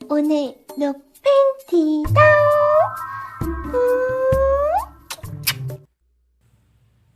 오늘 룩 팬티다.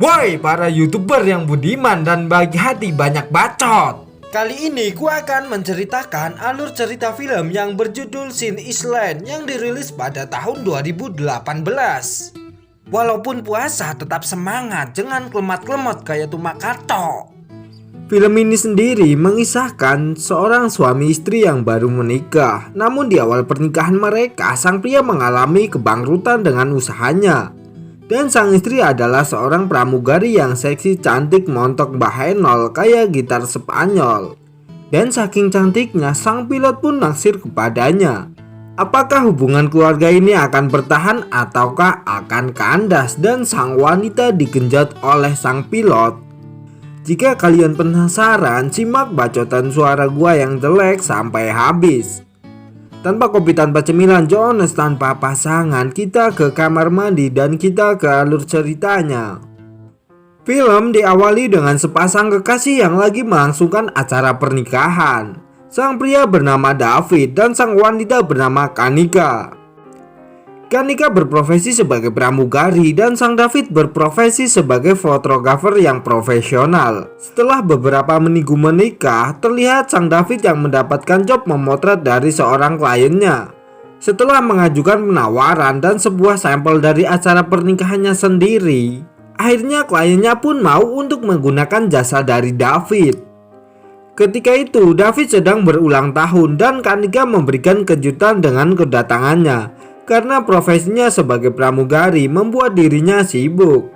Woi para YouTuber yang budiman dan baik hati banyak bacot. Kali ini gua akan menceritakan alur cerita film yang berjudul Sin Island yang dirilis pada tahun 2018. Walaupun puasa tetap semangat, jangan klemat-klemot kayak tumak kato. Film ini sendiri mengisahkan seorang suami istri yang baru menikah. Namun di awal pernikahan mereka, sang pria mengalami kebangkrutan dengan usahanya. Dan sang istri adalah seorang pramugari yang seksi, cantik, montok, bahenol kayak gitar Spanyol. Dan saking cantiknya, sang pilot pun naksir kepadanya. Apakah hubungan keluarga ini akan bertahan ataukah akan kandas dan sang wanita digenjot oleh sang pilot? Jika kalian penasaran, simak bacotan suara gua yang jelek sampai habis. Tanpa kopi, tanpa cemilan, Jones tanpa pasangan, kita ke kamar mandi dan kita ke alur ceritanya. Film diawali dengan sepasang kekasih yang lagi melangsungkan acara pernikahan. Sang pria bernama David dan sang wanita bernama Kanika. Kanika berprofesi sebagai pramugari dan sang David berprofesi sebagai fotografer yang profesional. Setelah beberapa minggu menikah, terlihat sang David yang mendapatkan job memotret dari seorang kliennya. Setelah mengajukan penawaran dan sebuah sampel dari acara pernikahannya sendiri, akhirnya kliennya pun mau untuk menggunakan jasa dari David. Ketika itu, David sedang berulang tahun dan Kanika memberikan kejutan dengan kedatangannya. Karena profesinya sebagai pramugari membuat dirinya sibuk.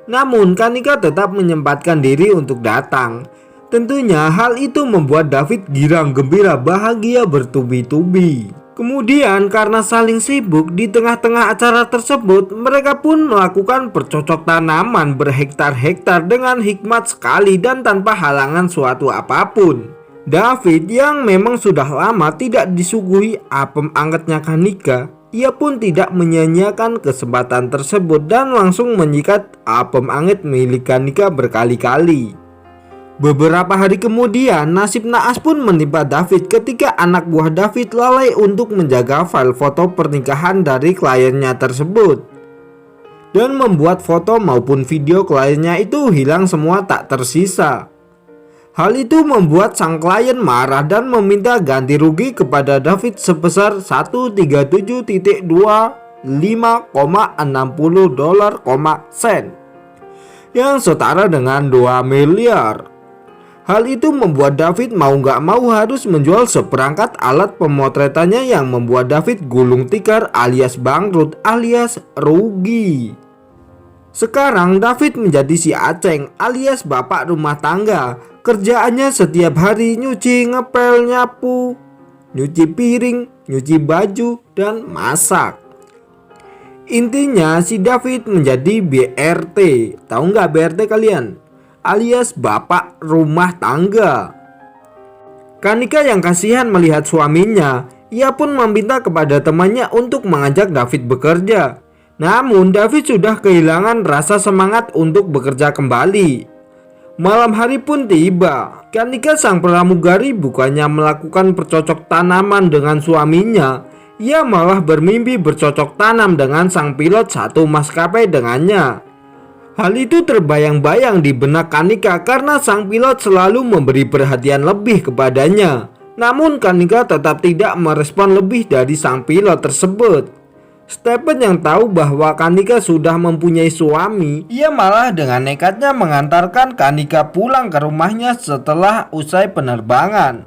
Namun Kanika tetap menyempatkan diri untuk datang. Tentunya hal itu membuat David girang gembira, bahagia bertubi-tubi. Kemudian karena saling sibuk, di tengah-tengah acara tersebut mereka pun melakukan bercocok tanaman berhektar-hektar dengan hikmat sekali dan tanpa halangan suatu apapun. David yang memang sudah lama tidak disuguhi apem angetnya Kanika, ia pun tidak menyia-nyiakan kesempatan tersebut dan langsung menyikat apem anget milik Kanika berkali-kali. Beberapa hari kemudian, nasib naas pun menimpa David ketika anak buah David lalai untuk menjaga file foto pernikahan dari kliennya tersebut. Dan membuat foto maupun video kliennya itu hilang semua tak tersisa. Hal itu membuat sang klien marah dan meminta ganti rugi kepada David sebesar 137.25,60 sen yang setara dengan 2 miliar. Hal itu membuat David mau gak mau harus menjual seperangkat alat pemotretannya yang membuat David gulung tikar alias bangkrut alias rugi. Sekarang David menjadi si aceng alias bapak rumah tangga. Kerjaannya setiap hari nyuci, ngepel, nyapu, nyuci piring, nyuci baju, dan masak. Intinya si David menjadi BRT. Tahu nggak BRT kalian? Alias bapak rumah tangga. Kanika yang kasihan melihat suaminya, ia pun meminta kepada temannya untuk mengajak David bekerja. Namun David sudah kehilangan rasa semangat untuk bekerja kembali. Malam hari pun tiba. Kanika sang pramugari bukannya melakukan bercocok tanaman dengan suaminya, ia malah bermimpi bercocok tanam dengan sang pilot satu maskapai dengannya. Hal itu terbayang-bayang di benak Kanika karena sang pilot selalu memberi perhatian lebih kepadanya. Namun Kanika tetap tidak merespon lebih dari sang pilot tersebut. Stephen yang tahu bahwa Kanika sudah mempunyai suami, ia malah dengan nekatnya mengantarkan Kanika pulang ke rumahnya setelah usai penerbangan.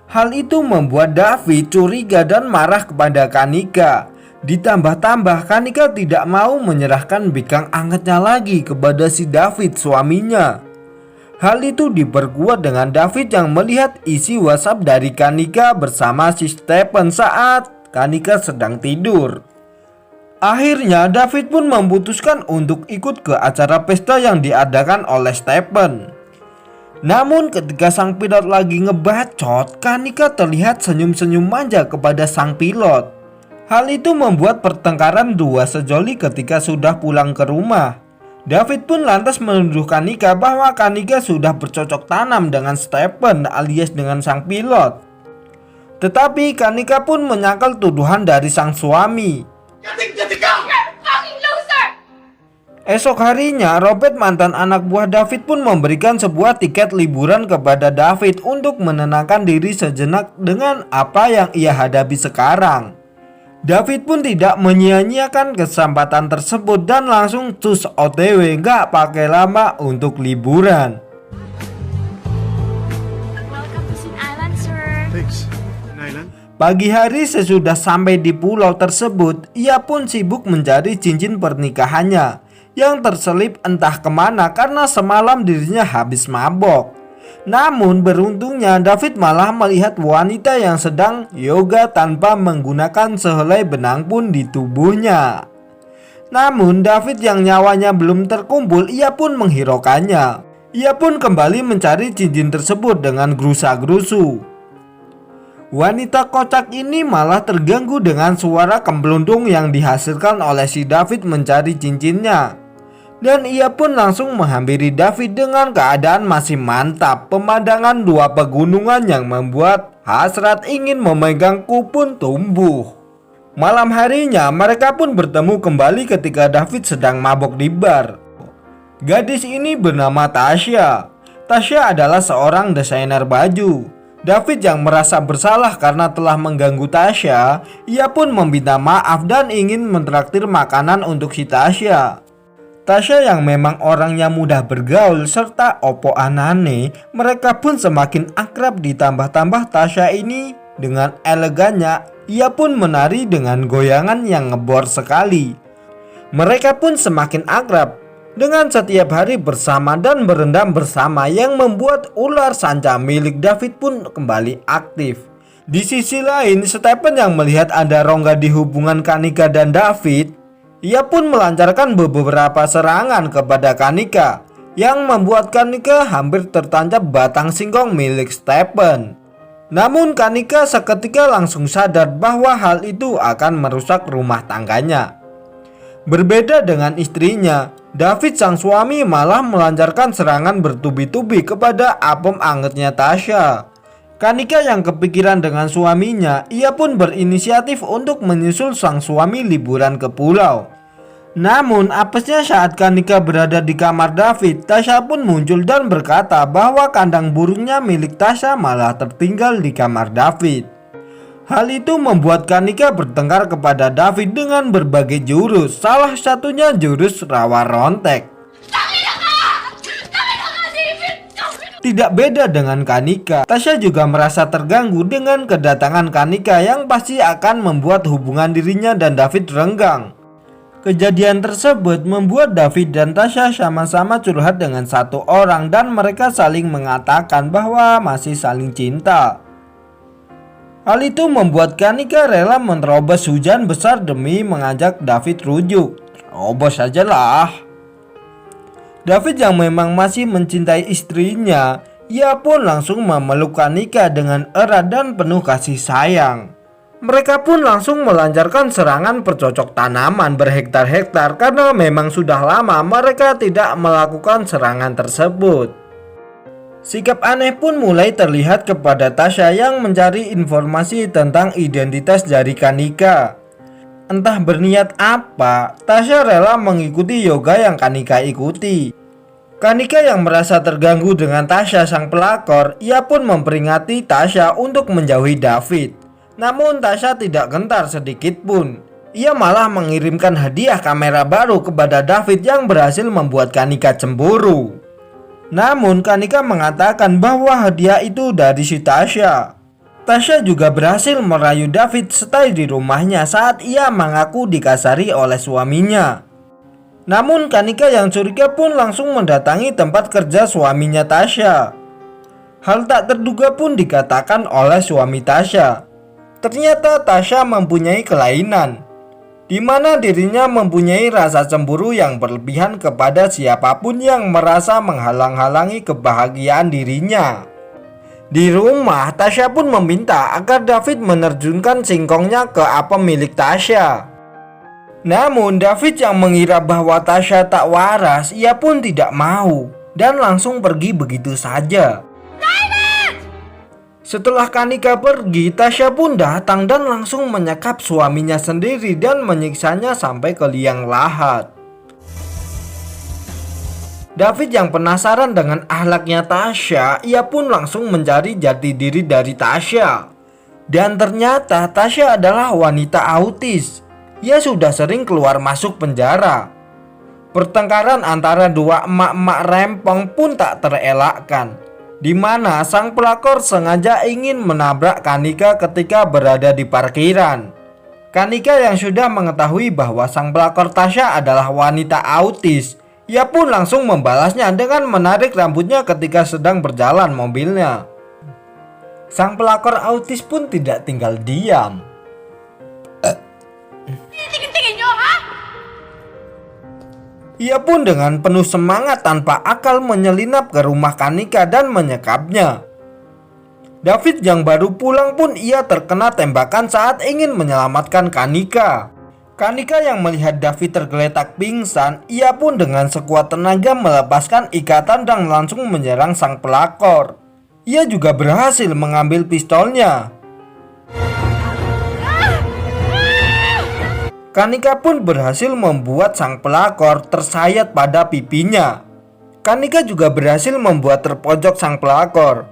Hal itu membuat David curiga dan marah kepada Kanika. Ditambah-tambah Kanika tidak mau menyerahkan bikang angetnya lagi kepada si David suaminya. Hal itu diperkuat dengan David yang melihat isi WhatsApp dari Kanika bersama si Stephen saat Kanika sedang tidur. Akhirnya David pun memutuskan untuk ikut ke acara pesta yang diadakan oleh Stephen. Namun ketika sang pilot lagi ngebacot, Kanika terlihat senyum-senyum manja kepada sang pilot. Hal itu membuat pertengkaran dua sejoli ketika sudah pulang ke rumah. David pun lantas menuduh Kanika bahwa Kanika sudah bercocok tanam dengan Stephen alias dengan sang pilot. Tetapi Kanika pun menyangkal tuduhan dari sang suami. Esok harinya, Robert, mantan anak buah David, pun memberikan sebuah tiket liburan kepada David untuk menenangkan diri sejenak dengan apa yang ia hadapi sekarang. David pun tidak menyia-nyiakan kesempatan tersebut dan langsung cus OTW, gak pakai lama untuk liburan. Welcome to Sin Island, sir. Thanks. An island? Pagi hari sesudah sampai di pulau tersebut, ia pun sibuk mencari cincin pernikahannya yang terselip entah kemana karena semalam dirinya habis mabok. Namun beruntungnya David malah melihat wanita yang sedang yoga tanpa menggunakan sehelai benang pun di tubuhnya. Namun David yang nyawanya belum terkumpul, ia pun menghiraukannya. Ia pun kembali mencari cincin tersebut dengan gerusa-gerusu. Wanita kocak ini malah terganggu dengan suara kemblundung yang dihasilkan oleh si David mencari cincinnya. Dan ia pun langsung menghampiri David dengan keadaan masih mantap. Pemandangan dua pegunungan yang membuat hasrat ingin memegangku pun tumbuh. Malam harinya mereka pun bertemu kembali ketika David sedang mabok di bar. Gadis ini bernama Tasha. Tasha adalah seorang desainer baju. David yang merasa bersalah karena telah mengganggu Tasha, ia pun meminta maaf dan ingin mentraktir makanan untuk si Tasha. Tasha yang memang orangnya mudah bergaul serta opo anane, mereka pun semakin akrab. Ditambah-tambah Tasha ini dengan elegannya, ia pun menari dengan goyangan yang ngebor sekali. Mereka pun semakin akrab dengan setiap hari bersama dan berendam bersama yang membuat ular sanca milik David pun kembali aktif. Di sisi lain, Stephen yang melihat ada rongga di hubungan Kanika dan David, ia pun melancarkan beberapa serangan kepada Kanika yang membuat Kanika hampir tertancap batang singkong milik Stephen. Namun Kanika seketika langsung sadar bahwa hal itu akan merusak rumah tangganya. Berbeda dengan istrinya, David sang suami malah melancarkan serangan bertubi-tubi kepada apem angetnya Tasha. Kanika yang kepikiran dengan suaminya, ia pun berinisiatif untuk menyusul sang suami liburan ke pulau. Namun apesnya saat Kanika berada di kamar David, Tasha pun muncul dan berkata bahwa kandang burungnya milik Tasha malah tertinggal di kamar David. Hal itu membuat Kanika bertengkar kepada David dengan berbagai jurus, salah satunya jurus rawa rontek. Tidak beda dengan Kanika, Tasha juga merasa terganggu dengan kedatangan Kanika yang pasti akan membuat hubungan dirinya dan David renggang. Kejadian tersebut membuat David dan Tasha sama-sama curhat dengan satu orang dan mereka saling mengatakan bahwa masih saling cinta. Hal itu membuat Kanika rela menerobos hujan besar demi mengajak David rujuk. Terobos sajalah. David yang memang masih mencintai istrinya, ia pun langsung memeluk Kanika dengan erat dan penuh kasih sayang. Mereka pun langsung melancarkan serangan bercocok tanaman berhektar-hektar karena memang sudah lama mereka tidak melakukan serangan tersebut. Sikap aneh pun mulai terlihat kepada Tasha yang mencari informasi tentang identitas dari Kanika. Entah berniat apa, Tasha rela mengikuti yoga yang Kanika ikuti. Kanika yang merasa terganggu dengan Tasha sang pelakor, ia pun memperingati Tasha untuk menjauhi David. Namun Tasha tidak gentar sedikit pun. Ia malah mengirimkan hadiah kamera baru kepada David yang berhasil membuat Kanika cemburu. Namun Kanika mengatakan bahwa hadiah itu dari si Tasha. Tasha juga berhasil merayu David stay di rumahnya saat ia mengaku dikasari oleh suaminya. Namun Kanika yang curiga pun langsung mendatangi tempat kerja suaminya Tasha. Hal tak terduga pun dikatakan oleh suami Tasha. Ternyata Tasha mempunyai kelainan, di mana dirinya mempunyai rasa cemburu yang berlebihan kepada siapapun yang merasa menghalang-halangi kebahagiaan dirinya. Di rumah, Tasha pun meminta agar David menerjunkan singkongnya ke apem milik Tasha. Namun David yang mengira bahwa Tasha tak waras, ia pun tidak mau dan langsung pergi begitu saja. Setelah Kanika pergi, Tasya pun datang dan langsung menyekap suaminya sendiri dan menyiksanya sampai ke liang lahat. David yang penasaran dengan akhlaknya Tasya, ia pun langsung mencari jati diri dari Tasya. Dan ternyata Tasya adalah wanita autis. Ia sudah sering keluar masuk penjara. Pertengkaran antara dua emak-emak rempong pun tak terelakkan, di mana sang pelakor sengaja ingin menabrak Kanika ketika berada di parkiran. Kanika yang sudah mengetahui bahwa sang pelakor Tasya adalah wanita autis, ia pun langsung membalasnya dengan menarik rambutnya ketika sedang berjalan mobilnya. Sang pelakor autis pun tidak tinggal diam. Ia pun dengan penuh semangat tanpa akal menyelinap ke rumah Kanika dan menyekapnya. David yang baru pulang pun ia terkena tembakan saat ingin menyelamatkan Kanika. Kanika yang melihat David tergeletak pingsan, ia pun dengan sekuat tenaga melepaskan ikatan dan langsung menyerang sang pelakor. Ia juga berhasil mengambil pistolnya. Kanika pun berhasil membuat sang pelakor tersayat pada pipinya. Kanika juga berhasil membuat terpojok sang pelakor.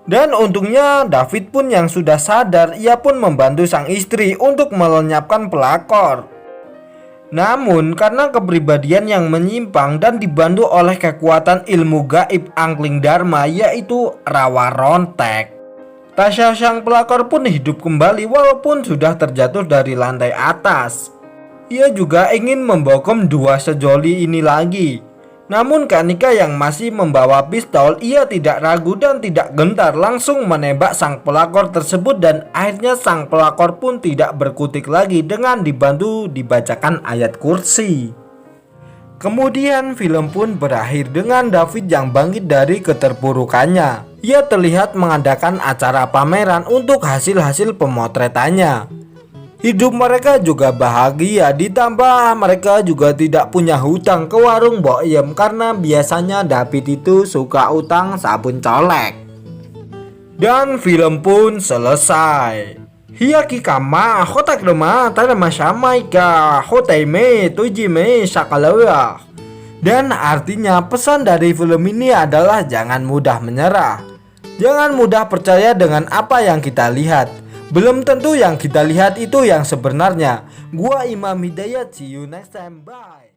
Dan untungnya David pun yang sudah sadar, ia pun membantu sang istri untuk melenyapkan pelakor. Namun karena kepribadian yang menyimpang dan dibantu oleh kekuatan ilmu gaib Angling Dharma, yaitu rawa rontek, Tasya sang pelakor pun hidup kembali walaupun sudah terjatuh dari lantai atas. Ia juga ingin membokong dua sejoli ini lagi. Namun Kanika yang masih membawa pistol, ia tidak ragu dan tidak gentar langsung menembak sang pelakor tersebut, dan akhirnya sang pelakor pun tidak berkutik lagi dengan dibantu dibacakan ayat kursi. Kemudian film pun berakhir dengan David yang bangkit dari keterpurukannya. Ia terlihat mengadakan acara pameran untuk hasil-hasil pemotretannya. Hidup mereka juga bahagia, ditambah mereka juga tidak punya hutang ke warung Boyem karena biasanya David itu suka utang sabun colek. Dan film pun selesai. Hiyaki kama hotak dema tarama shamaika hotaime tujime sakalawa. Dan artinya pesan dari film ini adalah jangan mudah menyerah. Jangan mudah percaya dengan apa yang kita lihat. Belum tentu yang kita lihat itu yang sebenarnya. Gua Imam Hidayat, see you next time, bye.